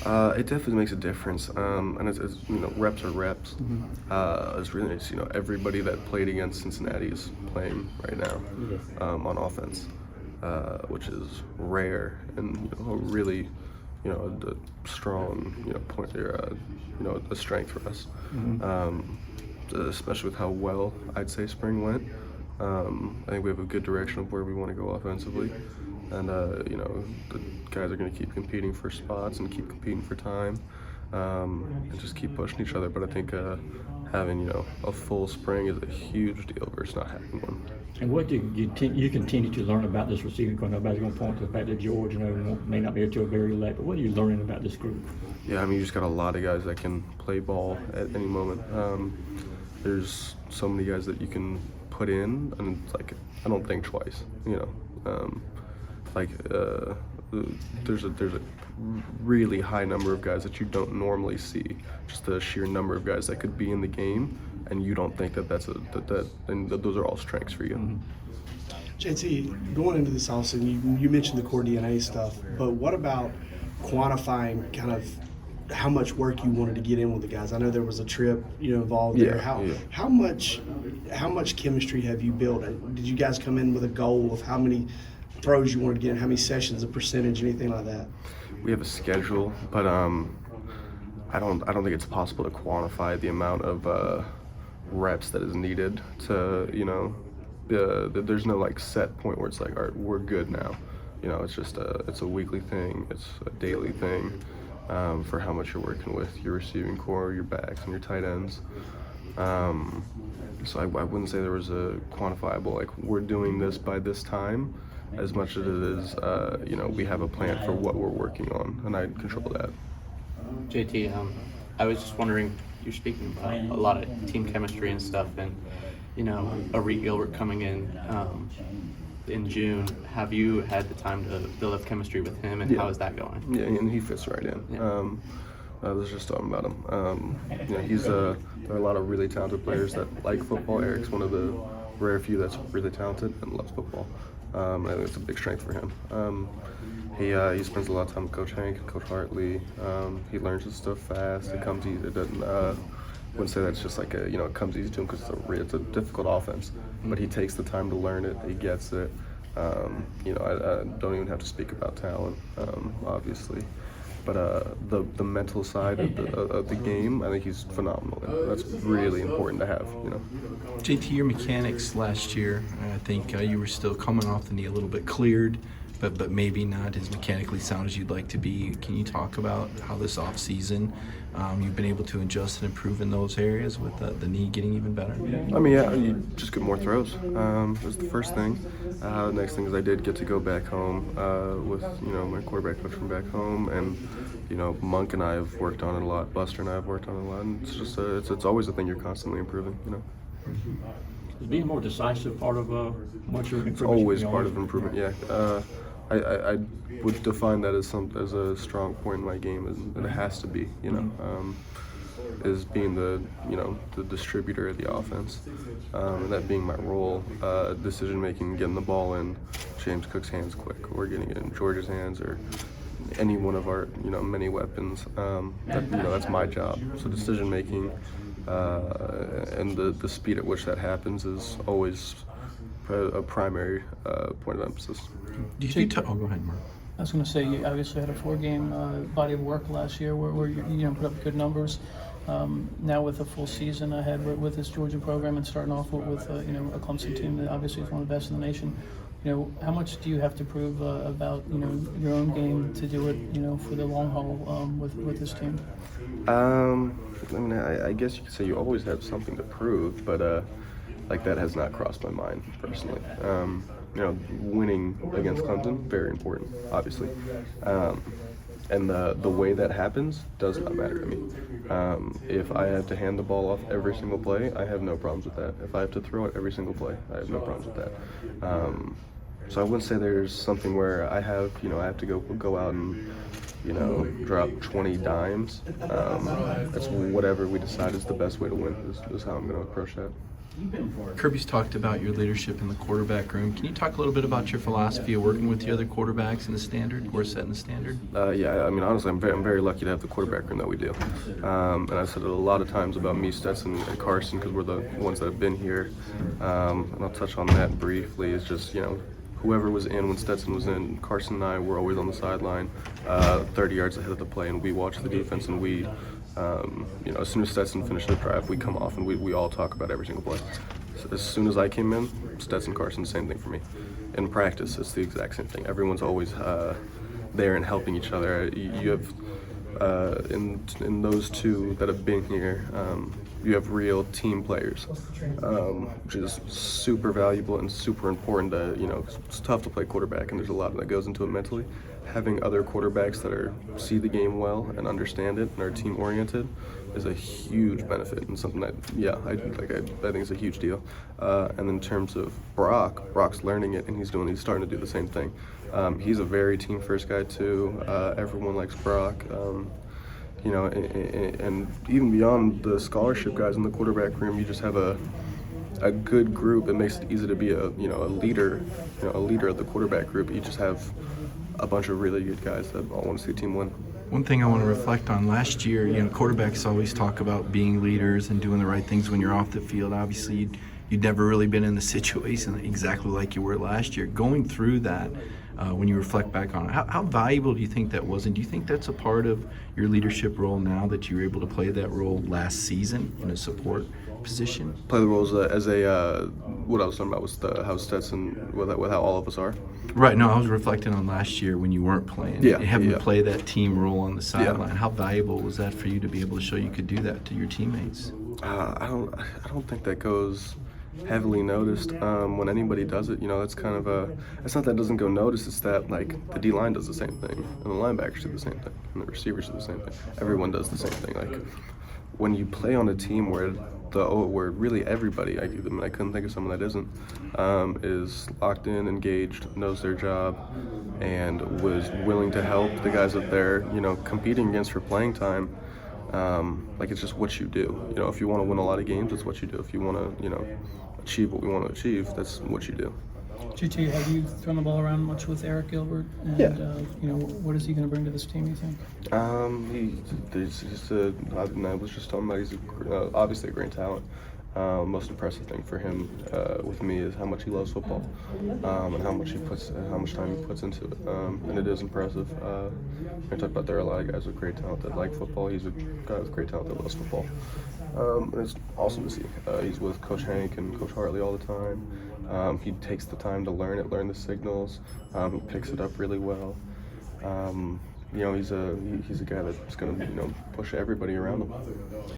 It definitely makes a difference, and it's reps are reps. It's really nice. Everybody that played against Cincinnati is playing right now Yes. on offense, which is rare and really a strong point or a strength for us, especially with how well I'd say spring went. I think we have a good direction of where we want to go offensively, and the guys are going to keep competing for spots and keep competing for time, and just keep pushing each other. But I think having a full spring is a huge deal versus not having one. And what do you continue to learn about this receiving corps? Nobody's going to point to the fact that George may not be here till very late, but what are you learning about this group? Yeah, I mean, you just got a lot of guys that can play ball at any moment. There's so many guys that you can put in, and it's like I don't think twice. There's a really high number of guys that you don't normally see. Just the sheer number of guys that could be in the game, and you don't think and those are all strengths for you. JT, going into this offseason, you mentioned the core DNA stuff, but what about quantifying kind of how much work you wanted to get in with the guys? I know there was a trip involved there. How much chemistry have you built? Did you guys come in with a goal of how many throws you wanted to get in, how many sessions, a percentage, anything like that? We have a schedule, but I don't think it's possible to quantify the amount of reps that is needed to there's no like set point where it's like, all right, we're good now. It's just it's a weekly thing, it's a daily thing, for how much you're working with your receiving core, your backs, and your tight ends. So I wouldn't say there was a quantifiable like we're doing this by this time, as much as it is we have a plan for what we're working on, and I control that. JT, I was just wondering, you're speaking about a lot of team chemistry and stuff, and Arik Gilbert coming in June. Have you had the time to build up chemistry with him, and how is that going? Yeah, and he fits right in. Yeah. I was just talking about him. There are a lot of really talented players that like football. Eric's one of the rare few that's really talented and loves football. I think it's a big strength for him. He spends a lot of time with Coach Hank and Coach Hartley. He learns his stuff fast. It comes easy. It doesn't. Wouldn't say that's just like it comes easy to him because it's a difficult offense. But he takes the time to learn it. He gets it. I don't even have to speak about talent, obviously. But the mental side of the game, I think he's phenomenal. That's really important to have. JT, your mechanics last year, I think you were still coming off the knee a little bit cleared, but maybe not as mechanically sound as you'd like to be. Can you talk about how this off season you've been able to adjust and improve in those areas with the knee getting even better? I mean, yeah, you just get more throws. That's the first thing. The next thing is I did get to go back home with my quarterback coach from back home, and Monk and I have worked on it a lot. Buster and I have worked on it a lot, and it's just it's always a thing you're constantly improving. Is being more decisive part of what you're improving? It's always part of improvement. Yeah. I would define that as a strong point in my game, and it has to be, is being the distributor of the offense, and that being my role. Decision making, getting the ball in James Cook's hands quick, or getting it in George's hands, or any one of our many weapons. That's my job. So decision making and the speed at which that happens is always a primary point of emphasis. Oh, go ahead, Mark. I was going to say, you obviously had a 4-game body of work last year where you put up good numbers. Now with a full season ahead with this Georgia program and starting off with a Clemson team that obviously is one of the best in the nation, how much do you have to prove about your own game to do it for the long haul with this team? I mean, I guess you could say you always have something to prove, but like that has not crossed my mind personally. Winning against Clemson, very important, obviously. And the way that happens does not matter to me. If I have to hand the ball off every single play, I have no problems with that. If I have to throw it every single play, I have no problems with that. So I wouldn't say there's something where I have to go out and drop 20 dimes. That's whatever we decide is the best way to win is how I'm going to approach that. Kirby's talked about your leadership in the quarterback room. Can you talk a little bit about your philosophy of working with the other quarterbacks in the standard? We're setting the standard. Yeah, I mean, honestly, I'm very lucky to have the quarterback room that we do. And I've said it a lot of times about me, Stetson, and Carson, because we're the ones that have been here. And I'll touch on that briefly. It's just, whoever was in when Stetson was in, Carson and I were always on the sideline, 30 yards ahead of the play, and we watch the defense, and we, as soon as Stetson finished the drive, we come off, and we all talk about every single play. So as soon as I came in, Stetson, Carson, same thing for me. In practice, it's the exact same thing. Everyone's always there and helping each other. You have, in those two that have been here, you have real team players, which is super valuable and super important. It's tough to play quarterback, and there's a lot that goes into it mentally. Having other quarterbacks that see the game well and understand it and are team oriented is a huge benefit, and something that I think is a huge deal. And in terms of Brock's learning it, and he's starting to do the same thing. He's a very team first guy too. Everyone likes Brock. And even beyond the scholarship guys in the quarterback room, you just have a good group. It makes it easy to be a leader of the quarterback group. You just have a bunch of really good guys that all want to see a team win. One thing I want to reflect on last year, quarterbacks always talk about being leaders and doing the right things when you're off the field. Obviously, you'd never really been in the situation exactly like you were last year. Going through that, when you reflect back on it, how valuable do you think that was? And do you think that's a part of your leadership role now, that you were able to play that role last season in a support position? Play the roles as what I was talking about was how Stetson, with how all of us are. Right. No, I was reflecting on last year when you weren't playing. Yeah. Having to play that team role on the sideline. How valuable was that for you to be able to show you could do that to your teammates? I don't think that goes heavily noticed when anybody does it. That's kind of it's not that it doesn't go noticed, it's that the D-line does the same thing, and the linebackers do the same thing, and the receivers do the same thing. Everyone does the same thing. When you play on a team where really everybody, I couldn't think of someone that isn't, is locked in, engaged, knows their job, and was willing to help the guys up there, competing against for playing time. It's just what you do. If you want to win a lot of games, that's what you do. If you want to, achieve what we want to achieve, that's what you do. GT, have you thrown the ball around much with Arik Gilbert? And, Yeah. What is he going to bring to this team, you think? I was just talking about, he's obviously a great talent. Most impressive thing for him with me is how much he loves football, and how much time he puts into it, and it is impressive. I talk about there are a lot of guys with great talent that like football. He's a guy with great talent that loves football. And it's awesome to see. He's with Coach Hank and Coach Hartley all the time. He takes the time to learn the signals. He picks it up really well. He's a guy that's going to push everybody around him.